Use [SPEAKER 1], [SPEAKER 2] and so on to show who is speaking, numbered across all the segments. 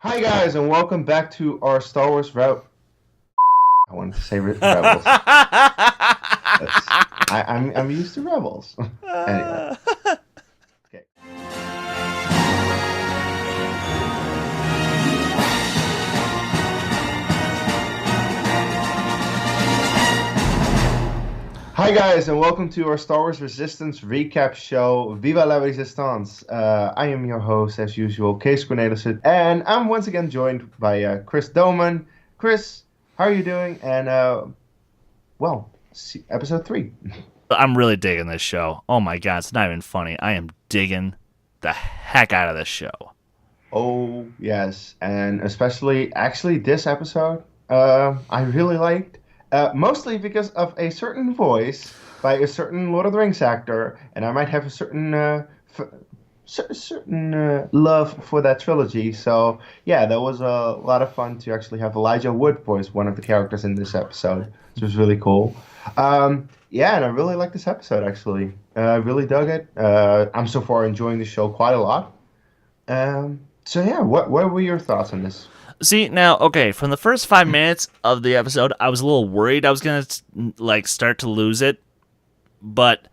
[SPEAKER 1] Hi guys, and welcome back to our Star Wars route. I wanted to say Rebels. I'm used to Rebels. Anyway, okay. Hi guys, and welcome to our Star Wars Resistance recap show, Viva la Resistance. I am your host, as usual, Kees, and I'm once again joined by Chris Doman. Chris, how are you doing? And, episode 3.
[SPEAKER 2] I'm really digging this show. Oh my god, it's not even funny. I am digging the heck out of this show.
[SPEAKER 1] Oh, yes, and especially, actually, this episode, I really liked. Mostly because of a certain voice by a certain Lord of the Rings actor, and I might have a certain love for that trilogy. So yeah, that was a lot of fun to actually have Elijah Wood voice one of the characters in this episode, which was really cool. Yeah, and I really like this episode actually. I really dug it. I'm so far enjoying the show quite a lot. So yeah, what were your thoughts on this?
[SPEAKER 2] See, now, okay, from the first 5 minutes of the episode, I was a little worried I was going to, start to lose it. But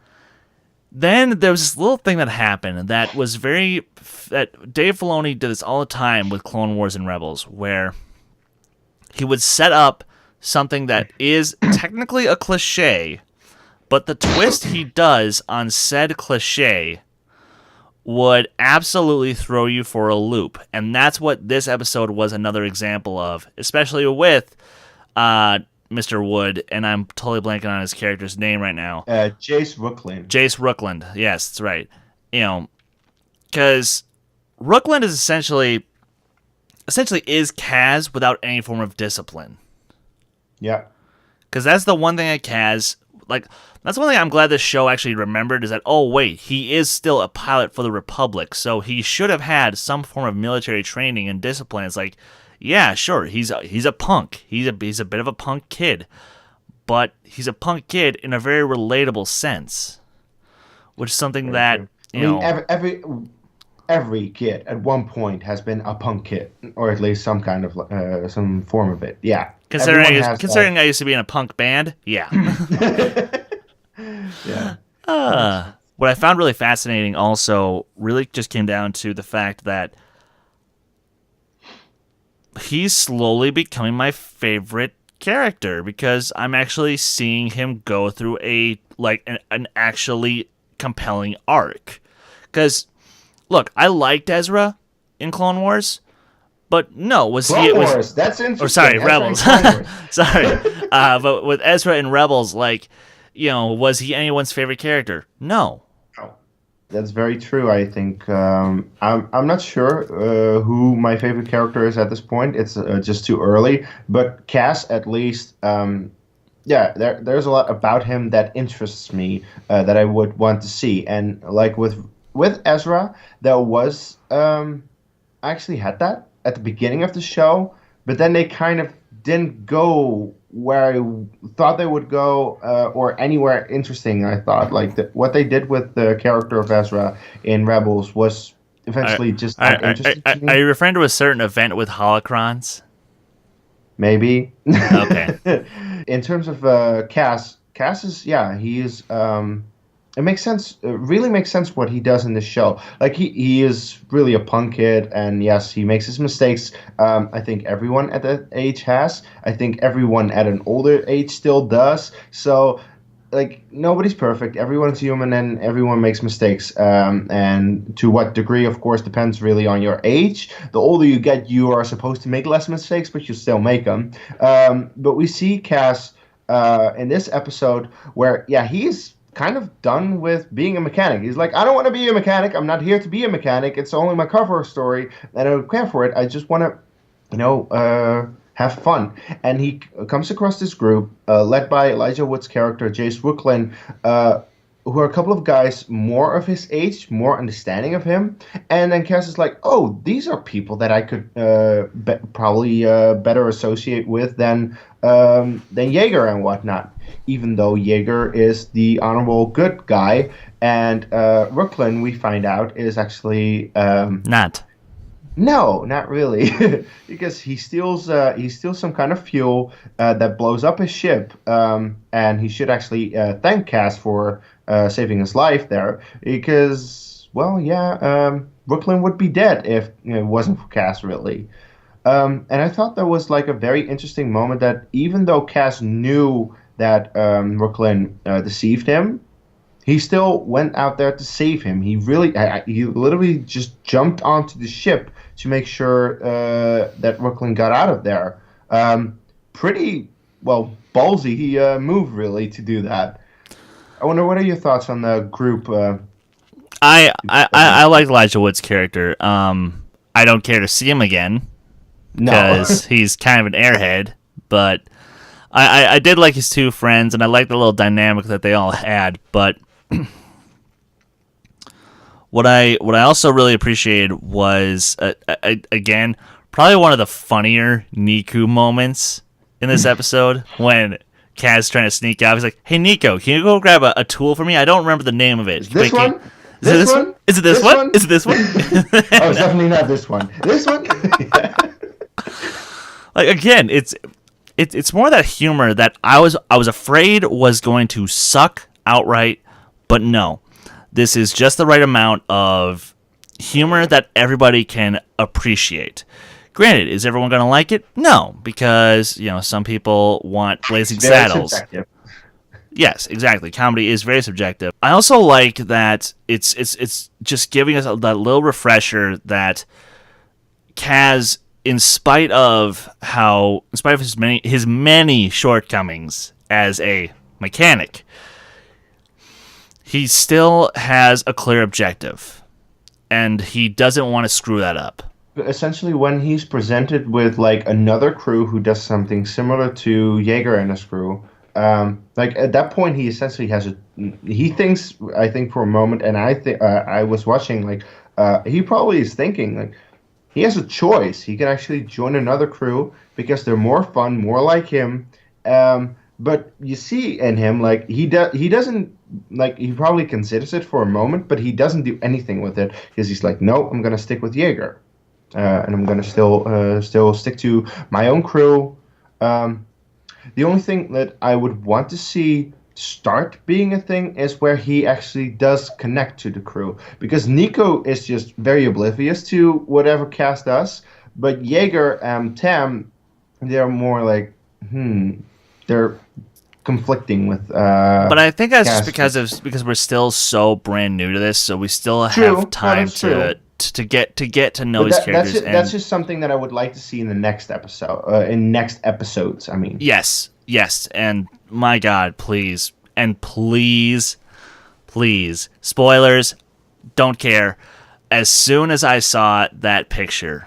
[SPEAKER 2] then there was this little thing that happened that was that Dave Filoni did this all the time with Clone Wars and Rebels, where he would set up something that is technically a cliche, but the twist he does on said cliche would absolutely throw you for a loop. And that's what this episode was another example of, especially with Mr. Wood, and I'm totally blanking on his character's name right now.
[SPEAKER 1] Jace Rucklin.
[SPEAKER 2] Jace Rucklin. Yes, that's right. Because Rucklin is essentially is Kaz without any form of discipline.
[SPEAKER 1] Yeah.
[SPEAKER 2] Because that's the one thing that Kaz, that's one thing I'm glad this show actually remembered is that, oh, wait, he is still a pilot for the Republic, so he should have had some form of military training and discipline. It's like, yeah, sure, he's a punk. He's a bit of a punk kid, but he's a punk kid in a very relatable sense, which is something that,
[SPEAKER 1] every kid at one point has been a punk kid, or at least some kind of some form of it. Yeah.
[SPEAKER 2] Considering I used to be in a punk band, yeah.
[SPEAKER 1] Yeah.
[SPEAKER 2] What I found really fascinating also really just came down to the fact that he's slowly becoming my favorite character because I'm actually seeing him go through an actually compelling arc. Because, look, I liked Ezra in Clone Wars, but no,
[SPEAKER 1] Clone Wars? That's interesting.
[SPEAKER 2] Or sorry, Rebels. Sorry. But with Ezra in Rebels, was he anyone's favorite character? No.
[SPEAKER 1] That's very true. I think I'm not sure who my favorite character is at this point. It's just too early. But Cass, at least, there's a lot about him that interests me that I would want to see. And like with Ezra, there was I actually had that at the beginning of the show, but then they kind of didn't go where I thought they would go, or anywhere interesting. I thought what they did with the character of Ezra in Rebels was eventually just not interesting to me.
[SPEAKER 2] Are you referring to a certain event with holocrons?
[SPEAKER 1] Maybe.
[SPEAKER 2] Okay.
[SPEAKER 1] In terms of Cass is he is. It makes sense. It really makes sense what he does in this show. Like he is really a punk kid, and yes, he makes his mistakes. I think everyone at that age has. I think everyone at an older age still does. So, nobody's perfect. Everyone's human, and everyone makes mistakes. And to what degree, of course, depends really on your age. The older you get, you are supposed to make less mistakes, but you still make them. But we see Cass in this episode where, he's kind of done with being a mechanic. He's like, I don't want to be a mechanic. I'm not here to be a mechanic. It's only my cover story, and I don't care for it. I just want to, have fun. And he comes across this group led by Elijah Wood's character, Jace Rucklin, who are a couple of guys more of his age, more understanding of him. And then Cass is like, oh, these are people that I could probably better associate with than Jaeger and whatnot. Even though Jaeger is the honorable good guy, and Rucklin, we find out, is actually
[SPEAKER 2] not.
[SPEAKER 1] No, not really, because he steals some kind of fuel that blows up his ship, and he should actually thank Cass for saving his life there, because well, yeah, Brooklyn would be dead if it wasn't for Cass, really. And I thought that was like a very interesting moment that even though Cass knew that Brooklyn deceived him, he still went out there to save him. He literally just jumped onto the ship to make sure that Brooklyn got out of there. Pretty well ballsy move, really, to do that. I wonder what are your thoughts on the group?
[SPEAKER 2] I like Elijah Wood's character. I don't care to see him again
[SPEAKER 1] No,
[SPEAKER 2] because he's kind of an airhead, but I did like his two friends, and I like the little dynamic that they all had. But what I also really appreciated was again probably one of the funnier Niku moments in this episode when Kaz trying to sneak out. He's like, "Hey Nico, can you go grab a tool for me? I don't remember the name of it."
[SPEAKER 1] this one.
[SPEAKER 2] Is it this one? Is it this one? Is it this one?
[SPEAKER 1] Oh, it's definitely not this one. This one.
[SPEAKER 2] Like again, it's more that humor that I was afraid was going to suck outright, but no. This is just the right amount of humor that everybody can appreciate. Granted, is everyone going to like it? No, because some people want Blazing Saddles.
[SPEAKER 1] Subjective.
[SPEAKER 2] Yes, exactly. Comedy is very subjective. I also like that it's just giving us that little refresher that Kaz, in spite of his many shortcomings as a mechanic, he still has a clear objective, and he doesn't want to screw that up.
[SPEAKER 1] Essentially, when he's presented with like another crew who does something similar to Jaeger and his crew, like at that point he essentially he thinks, I think for a moment, and I think I was watching, like he probably is thinking like he has a choice. He can actually join another crew because they're more fun, more like him. But you see in him, like he doesn't, like he probably considers it for a moment, but he doesn't do anything with it because he's like, no, I'm gonna stick with Jaeger, and I'm gonna still stick to my own crew. The only thing that I would want to see start being a thing is where he actually does connect to the crew, because Nico is just very oblivious to whatever Cass does, but Jaeger and Tam, they're more like they're conflicting with
[SPEAKER 2] but I think that's
[SPEAKER 1] Cass.
[SPEAKER 2] just because we're still so brand new to this, so we still
[SPEAKER 1] True.
[SPEAKER 2] have time
[SPEAKER 1] That's true.
[SPEAKER 2] to get to know
[SPEAKER 1] But
[SPEAKER 2] these
[SPEAKER 1] that's
[SPEAKER 2] characters.
[SPEAKER 1] that's just something that I would like to see in the next episode, in next episodes. I mean,
[SPEAKER 2] Yes, and my God, please, please, spoilers, don't care. As soon as I saw that picture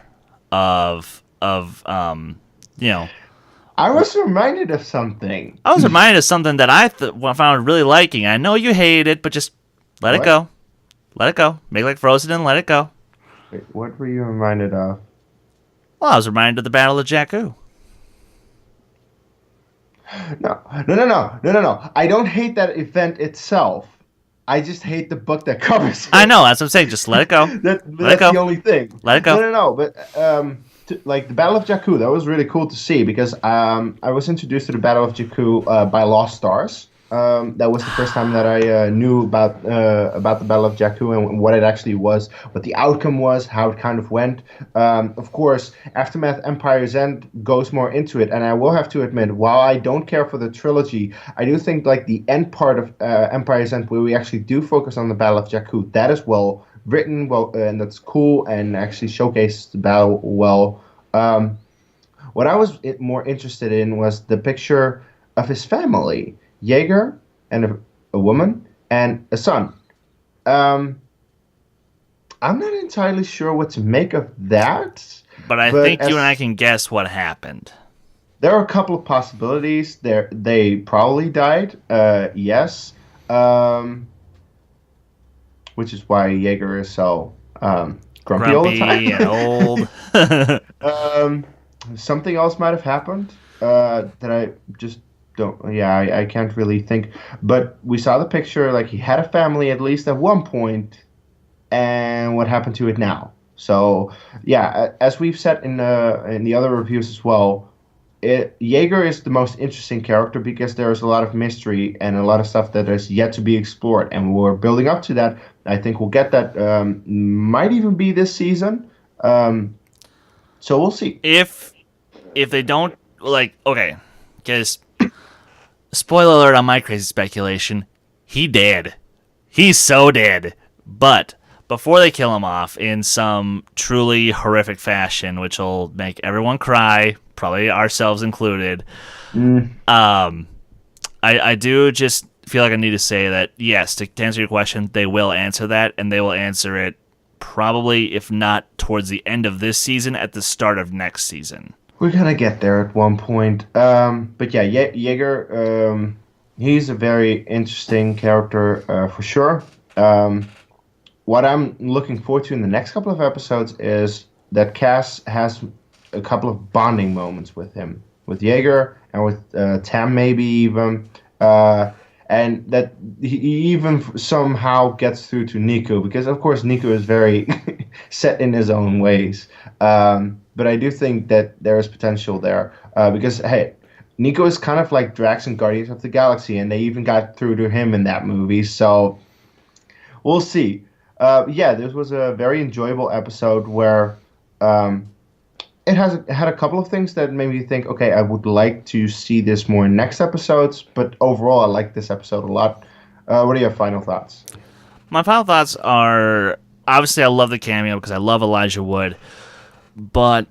[SPEAKER 2] of
[SPEAKER 1] I was reminded of something.
[SPEAKER 2] I was reminded of something that I found really liking. I know you hate it, but just let it
[SPEAKER 1] What?
[SPEAKER 2] go. Let it go. Make like Frozen and let it go.
[SPEAKER 1] Wait, what were you reminded of?
[SPEAKER 2] Well, I was reminded of the Battle of Jakku.
[SPEAKER 1] No. I don't hate that event itself. I just hate the book that covers it.
[SPEAKER 2] I know, that's what I'm saying. Just let it go.
[SPEAKER 1] That's
[SPEAKER 2] it go.
[SPEAKER 1] the only thing.
[SPEAKER 2] Let it go.
[SPEAKER 1] No. But like the Battle of Jakku, that was really cool to see because I was introduced to the Battle of Jakku by Lost Stars. That was the first time that I knew about the Battle of Jakku and what it actually was, what the outcome was, how it kind of went. Of course, Aftermath Empire's End goes more into it, and I will have to admit, while I don't care for the trilogy, I do think like the end part of Empire's End, where we actually do focus on the Battle of Jakku, that is well written, and that's cool, and actually showcases the battle well. What I was more interested in was the picture of his family. Jaeger and a woman and a son. I'm not entirely sure what to make of that.
[SPEAKER 2] But I think you and I can guess what happened.
[SPEAKER 1] There are a couple of possibilities. They probably died. Yes. Which is why Jaeger is so grumpy all the time.
[SPEAKER 2] And old.
[SPEAKER 1] Something else might have happened that I just don't. Yeah, I can't really think. But we saw the picture. Like he had a family at least at one point, and what happened to it now? So yeah, as we've said in the other reviews as well, Jaeger is the most interesting character because there's a lot of mystery and a lot of stuff that is yet to be explored, and we're building up to that. I think we'll get that. Might even be this season. So we'll see.
[SPEAKER 2] If they don't okay, because spoiler alert on my crazy speculation, he dead. He's so dead. But before they kill him off in some truly horrific fashion, which will make everyone cry, probably ourselves included, I do just feel like I need to say that, yes, to answer your question, they will answer that, and they will answer it probably, if not towards the end of this season, at the start of next season.
[SPEAKER 1] We're gonna get there at one point. But yeah, Jaeger, he's a very interesting character for sure. What I'm looking forward to in the next couple of episodes is that Cass has a couple of bonding moments with him, with Jaeger and with Tam maybe even. And that he even somehow gets through to Nico, because of course Nico is very set in his own ways. But I do think that there is potential there, because hey, Nico is kind of like Drax in Guardians of the Galaxy, and they even got through to him in that movie. So we'll see. Yeah, this was a very enjoyable episode where it had a couple of things that made me think, okay, I would like to see this more in next episodes, but overall, I like this episode a lot. What are your final thoughts?
[SPEAKER 2] My final thoughts are, obviously, I love the cameo because I love Elijah Wood, but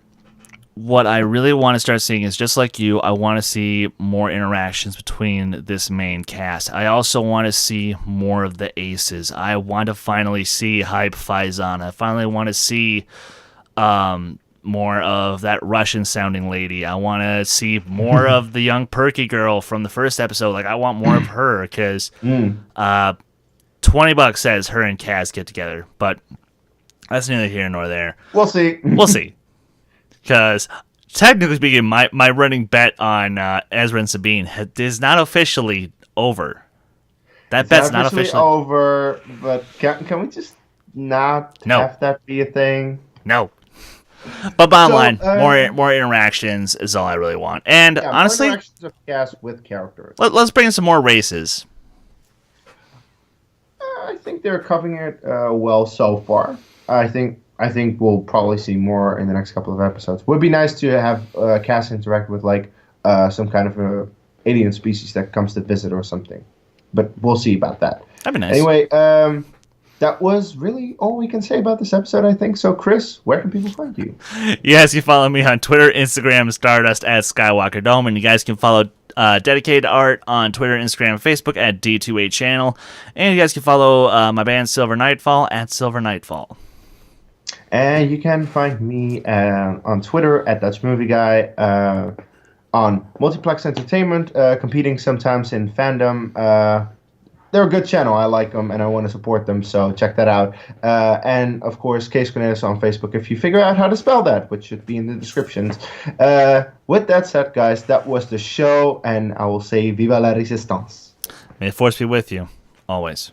[SPEAKER 2] what I really want to start seeing is, just like you, I want to see more interactions between this main cast. I also want to see more of the aces. I want to finally see Hype Faizan. I finally want to see more of that Russian-sounding lady. I want to see more of the young perky girl from the first episode. Like, I want more of her, because $20 says her and Kaz get together, but that's neither here nor there.
[SPEAKER 1] We'll see.
[SPEAKER 2] We'll see. Because, technically speaking, my running bet on Ezra and Sabine is not officially over. That bet's not officially
[SPEAKER 1] over, but can we just not have that be a thing?
[SPEAKER 2] No. But bottom line, more interactions is all I really want. And honestly,
[SPEAKER 1] more interactions of cast with characters.
[SPEAKER 2] Let's bring in some more races.
[SPEAKER 1] I think they're covering it well so far. I think we'll probably see more in the next couple of episodes. Would be nice to have Cass interact with like some kind of alien species that comes to visit or something. But we'll see about that.
[SPEAKER 2] That'd be nice.
[SPEAKER 1] Anyway, that was really all we can say about this episode, I think. So, Chris, where can people find you?
[SPEAKER 2] Yes, you follow me on Twitter, Instagram, Stardust at Skywalker Dome, and you guys can follow Dedicated Art on Twitter, Instagram, and Facebook at D2A Channel, and you guys can follow my band Silver Nightfall at Silver Nightfall.
[SPEAKER 1] And you can find me on Twitter at Dutch Movie Guy, on Multiplex Entertainment, competing sometimes in fandom. They're a good channel. I like them, and I want to support them, so check that out. And, of course, Kees Cornelis on Facebook if you figure out how to spell that, which should be in the descriptions. With that said, guys, that was the show, and I will say Viva la Resistance.
[SPEAKER 2] May the Force be with you, always.